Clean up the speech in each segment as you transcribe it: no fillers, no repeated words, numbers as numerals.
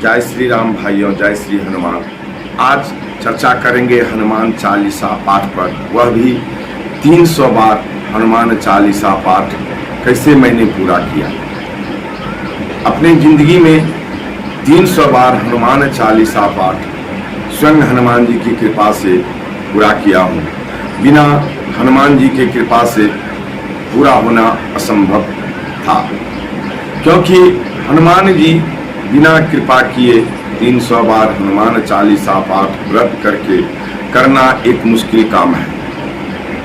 जय श्री राम भाइयों, जय श्री हनुमान। आज चर्चा करेंगे हनुमान चालीसा पाठ पर, वह भी 300 बार हनुमान चालीसा पाठ कैसे मैंने पूरा किया। अपने जिंदगी में 300 बार हनुमान चालीसा पाठ स्वयं हनुमान जी की कृपा से पूरा किया हूँ। बिना हनुमान जी की कृपा से पूरा होना असंभव था, क्योंकि हनुमान जी बिना कृपा किए 300 बार हनुमान चालीसा पाठ व्रत करके करना एक मुश्किल काम है।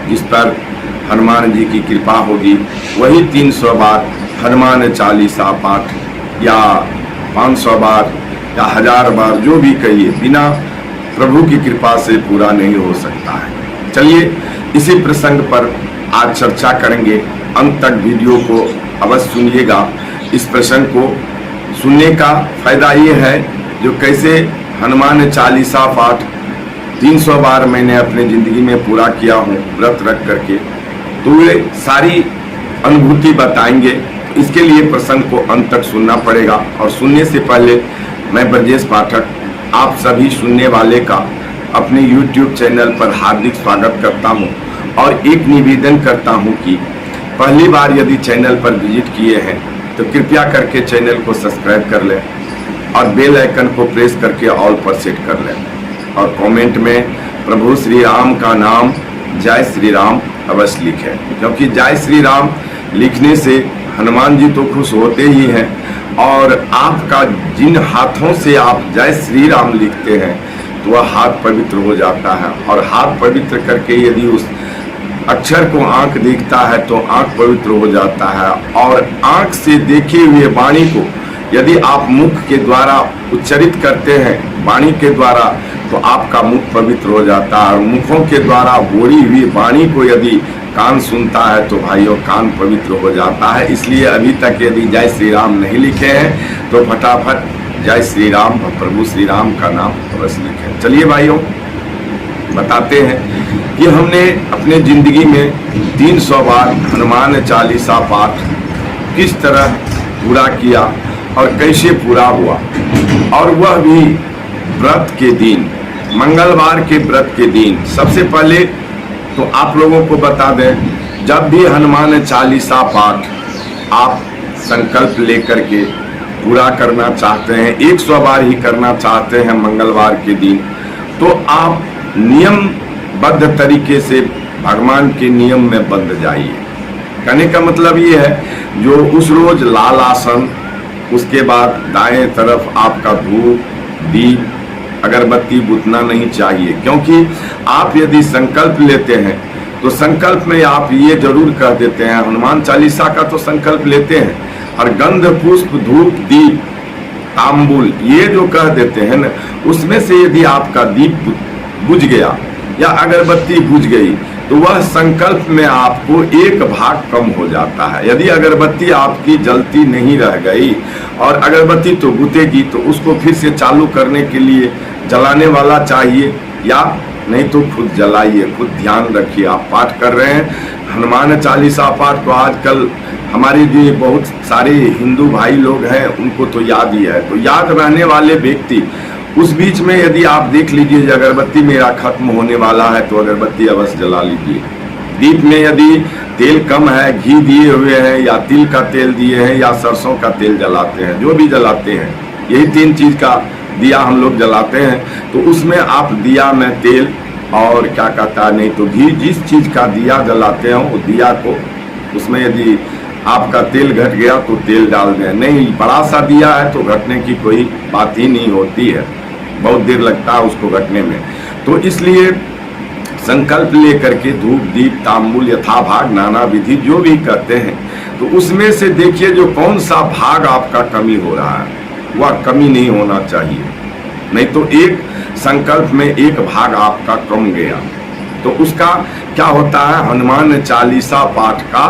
जिस पर हनुमान जी की कृपा होगी वही 300 बार हनुमान चालीसा पाठ या 500 बार या 1000 बार जो भी कहिए, बिना प्रभु की कृपा से पूरा नहीं हो सकता है। चलिए इसी प्रसंग पर आज चर्चा करेंगे। अंत तक वीडियो को अवश्य सुनिएगा। इस प्रसंग को सुनने का फायदा ये है जो कैसे हनुमान चालीसा पाठ 300 बार मैंने अपने जिंदगी में पूरा किया हूँ व्रत रख करके, तो ये सारी अनुभूति बताएंगे। इसके लिए प्रसंग को अंत तक सुनना पड़ेगा। और सुनने से पहले मैं ब्रजेश पाठक आप सभी सुनने वाले का अपने YouTube चैनल पर हार्दिक स्वागत करता हूं और एक निवेदन करता हूं कि पहली बार यदि चैनल पर विजिट किए हैं तो कृपया करके चैनल को सब्सक्राइब कर लें और बेल आइकन को प्रेस करके ऑल पर सेट कर लें और कमेंट में प्रभु श्री राम का नाम जय श्री राम अवश्य लिखें, क्योंकि जय श्री राम लिखने से हनुमान जी तो खुश होते ही हैं और आपका जिन हाथों से आप जय श्री राम लिखते हैं तो वह हाथ पवित्र हो जाता है और हाथ पवित्र करके यदि उस अक्षर को आंख देखता है तो आंख पवित्र हो जाता है और आंख से देखे हुए वाणी को यदि आप मुख के द्वारा उच्चारित करते हैं वाणी के द्वारा तो आपका मुख पवित्र हो जाता है और मुखों के द्वारा बोली हुई वाणी को यदि कान सुनता है तो भाइयों कान पवित्र हो जाता है। इसलिए अभी तक यदि जय श्री राम नहीं लिखे हैं तो फटाफट जय श्री राम प्रभु श्री राम का नाम अवश्य लिखें। चलिए भाइयों बताते हैं कि हमने अपने जिंदगी में 300 बार हनुमान चालीसा पाठ किस तरह पूरा किया और कैसे पूरा हुआ, और वह भी व्रत के दिन, मंगलवार के व्रत के दिन। सबसे पहले तो आप लोगों को बता दें, जब भी हनुमान चालीसा पाठ आप संकल्प लेकर के पूरा करना चाहते हैं, 100 बार ही करना चाहते हैं मंगलवार के दिन, तो आप नियमबद्ध तरीके से भगवान के नियम में बंध जाइए। कहने का मतलब ये है जो उस रोज लाल आसन, उसके बाद दाएं तरफ आपका धूप दीप अगरबत्ती बुतना नहीं चाहिए, क्योंकि आप यदि संकल्प लेते हैं तो संकल्प में आप ये जरूर कह देते हैं, हनुमान चालीसा का तो संकल्प लेते हैं और गंध पुष्प धूप दीप तांबुल ये जो कह देते हैं ना, उसमें से यदि आपका दीप बुझ गया या अगरबत्ती बुझ गई तो वह संकल्प में आपको एक भाग कम हो जाता है। यदि अगरबत्ती आपकी जलती नहीं रह गई और अगरबत्ती तो बुझेगी तो उसको फिर से चालू करने के लिए जलाने वाला चाहिए, या नहीं तो खुद जलाइए। खुद ध्यान रखिए, आप पाठ कर रहे हैं हनुमान चालीसा पाठ तो आजकल हमारे जो बहुत सारे हिंदू भाई लोग हैं उनको तो याद ही है। तो याद रहने वाले व्यक्ति उस बीच में यदि आप देख लीजिए अगरबत्ती मेरा खत्म होने वाला है तो अगरबत्ती अवश्य जला लीजिए। दीप में यदि तेल कम है, घी दिए हुए हैं या तिल का तेल दिए हैं या सरसों का तेल जलाते हैं, जो भी जलाते हैं, यही 3 चीज का दिया हम लोग जलाते हैं, तो उसमें आप दिया में तेल और क्या कहता है नहीं तो घी, जिस चीज का दिया जलाते हैं वो दिया को उसमें यदि आपका तेल घट गया तो तेल डाल दें। नहीं बड़ा सा दिया है तो घटने की कोई बात ही नहीं होती है, बहुत देर लगता है उसको घटने में। तो इसलिए संकल्प लेकर के धूप दीप तांबुल यथाभाग नाना विधि जो भी कहते हैं, तो उसमें से देखिए जो कौन सा भाग आपका कमी हो रहा है वह कमी नहीं होना चाहिए। नहीं तो एक संकल्प में एक भाग आपका कम गया तो उसका क्या होता है, हनुमान चालीसा पाठ का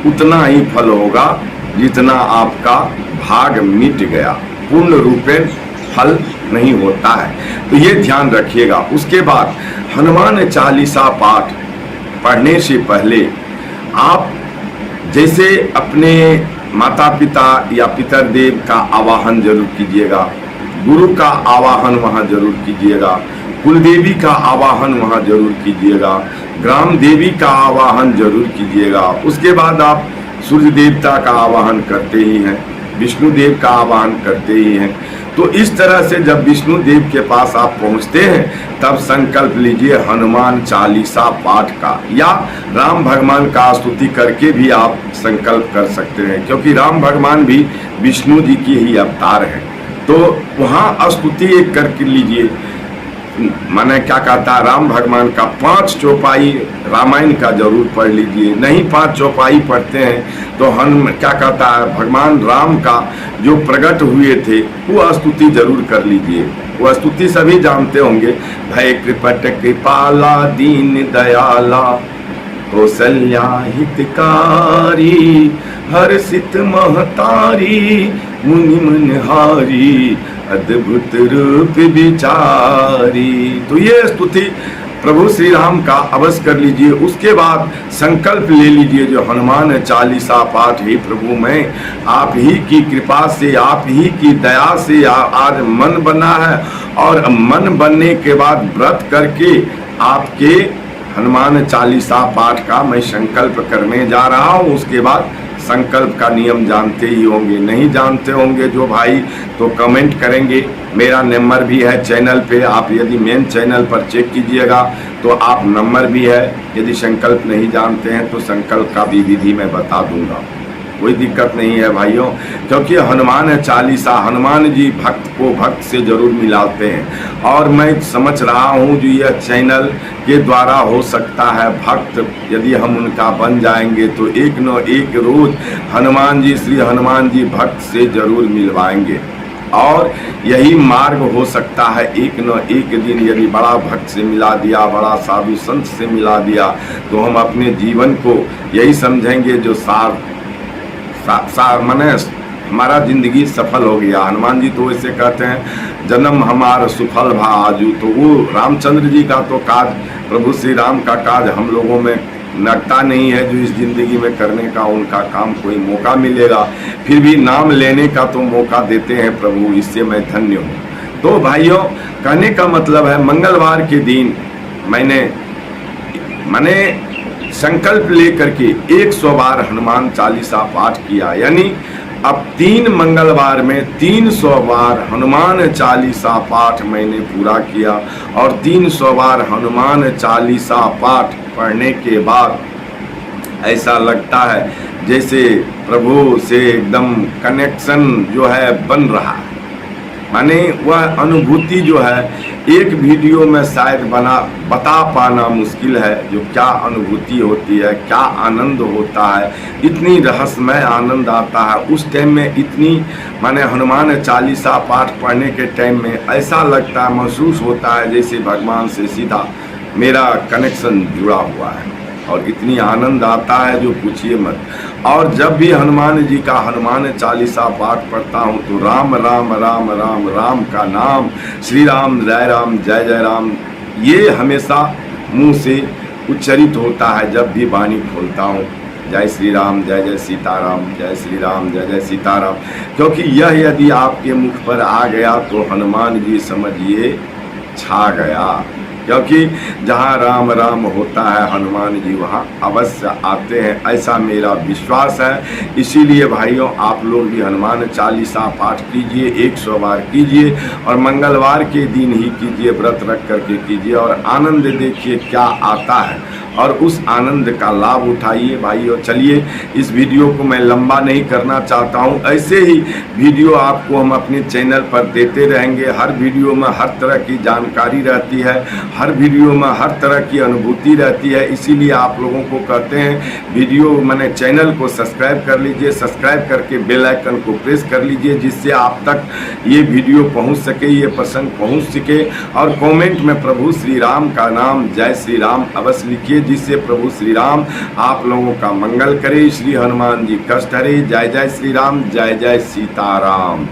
उतना ही फल होगा जितना आपका भाग मिट गया, पूर्ण रूपेण फल नहीं होता है। तो ये ध्यान रखिएगा। उसके बाद हनुमान चालीसा पाठ पढ़ने से पहले आप जैसे अपने माता पिता या पितरदेव का आवाहन जरूर कीजिएगा। गुरु का आवाहन वहाँ जरूर कीजिएगा, कुलदेवी का आवाहन वहाँ जरूर कीजिएगा, ग्राम देवी का आवाहन जरूर कीजिएगा। उसके बाद आप सूर्य देवता का आवाहन करते ही हैं, विष्णु देव का आवाहन करते ही हैं। तो इस तरह से जब विष्णु देव के पास आप पहुंचते हैं तब संकल्प लीजिए हनुमान चालीसा पाठ का, या राम भगवान का स्तुति करके भी आप संकल्प कर सकते हैं, क्योंकि राम भगवान भी विष्णु जी की ही अवतार है। तो वहाँ स्तुति एक करके लीजिए। मैंने क्या कहता है, राम भगवान का 5 चौपाई रामायण का जरूर पढ़ लीजिए। नहीं 5 चौपाई पढ़ते हैं तो हम क्या कहता है, भगवान राम का जो प्रकट हुए थे वो स्तुति जरूर कर लीजिए। वो स्तुति सभी जानते होंगे, भय कृपट कृपाला दीन दयाला कौशल्या हितकारी हर्षित महतारी मुनि मनहारी अद्भुत रूप विचारी। तो ये स्तुति प्रभु श्री राम का अवश्य कर लीजिए। उसके बाद संकल्प ले लीजिए जो हनुमान चालीसा पाठ ही प्रभु मैं आप ही की कृपा से, आप ही की दया से आज मन बना है, और मन बनने के बाद व्रत करके आपके हनुमान चालीसा पाठ का मैं संकल्प करने जा रहा हूँ। उसके बाद संकल्प का नियम जानते ही होंगे, नहीं जानते होंगे जो भाई तो कमेंट करेंगे। मेरा नंबर भी है चैनल पे, आप यदि मेन चैनल पर चेक कीजिएगा तो आप नंबर भी है। यदि संकल्प नहीं जानते हैं तो संकल्प का भी विधि मैं बता दूंगा, कोई दिक्कत नहीं है भाइयों। क्योंकि हनुमान चालीसा, हनुमान जी भक्त को भक्त से जरूर मिलाते हैं, और मैं समझ रहा हूँ जो यह चैनल के द्वारा हो सकता है भक्त यदि हम उनका बन जाएंगे तो एक न एक रोज हनुमान जी, श्री हनुमान जी भक्त से जरूर मिलवाएंगे। और यही मार्ग हो सकता है, एक न एक दिन यदि बड़ा भक्त से मिला दिया, बड़ा साधु संत से मिला दिया, तो हम अपने जीवन को यही समझेंगे जो माने हमारा जिंदगी सफल हो गया। हनुमान जी तो ऐसे कहते हैं जन्म हमारा सुफल भा आजू। तो वो रामचंद्र जी का तो काज, प्रभु श्री राम का काज हम लोगों में लगता नहीं है जो इस जिंदगी में करने का उनका काम कोई मौका मिलेगा, फिर भी नाम लेने का तो मौका देते हैं प्रभु, इससे मैं धन्य हूँ। तो भाइयों कहने का मतलब है मंगलवार के दिन मैंने संकल्प लेकर के 100 बार हनुमान चालीसा पाठ किया, यानी अब 3 मंगलवार में 300 बार हनुमान चालीसा पाठ मैंने पूरा किया। और 300 बार हनुमान चालीसा पाठ पढ़ने के बाद ऐसा लगता है जैसे प्रभु से एकदम कनेक्शन जो है बन रहा है। माने वह अनुभूति जो है एक वीडियो में शायद बता पाना मुश्किल है, जो क्या अनुभूति होती है, क्या आनंद होता है, इतनी रहस्यमय आनंद आता है उस टाइम में। इतनी माने हनुमान चालीसा पाठ पढ़ने के टाइम में ऐसा लगता है, महसूस होता है जैसे भगवान से सीधा मेरा कनेक्शन जुड़ा हुआ है, और इतनी आनंद आता है जो पूछिए मत। और जब भी हनुमान जी का हनुमान चालीसा पाठ पढ़ता हूँ तो राम राम राम राम राम का नाम, श्री राम जय जय राम, ये हमेशा मुंह से उच्चरित होता है जब भी वाणी खोलता हूँ। जय श्री राम जय जय सीताराम, जय श्री राम जय जय सीताराम। क्योंकि यह यदि आपके मुख पर आ गया तो हनुमान जी समझिए छा गया, क्योंकि जहाँ राम राम होता है हनुमान जी वहाँ अवश्य आते हैं, ऐसा मेरा विश्वास है। इसीलिए भाइयों आप लोग भी हनुमान चालीसा पाठ कीजिए, 100 बार कीजिए, और मंगलवार के दिन ही कीजिए, व्रत रख करके कीजिए, और आनंद देखिए क्या आता है, और उस आनंद का लाभ उठाइए भाइयों। चलिए इस वीडियो को मैं लंबा नहीं करना चाहता हूँ, ऐसे ही वीडियो आपको हम अपने चैनल पर देते रहेंगे। हर वीडियो में हर तरह की जानकारी रहती है, हर वीडियो में हर तरह की अनुभूति रहती है। इसीलिए आप लोगों को कहते हैं वीडियो मैंने चैनल को सब्सक्राइब कर लीजिए, सब्सक्राइब करके बेल आइकन को प्रेस कर लीजिए, जिससे आप तक ये वीडियो पहुंच सके, ये प्रसंग पहुंच सके। और कमेंट में प्रभु श्री राम का नाम, जय श्री राम अवश्य लिखिए, जिससे प्रभु श्री राम आप लोगों का मंगल करे। श्री हनुमान जी कष्ट हरे। जय जय श्री राम, जय जय सीताराम।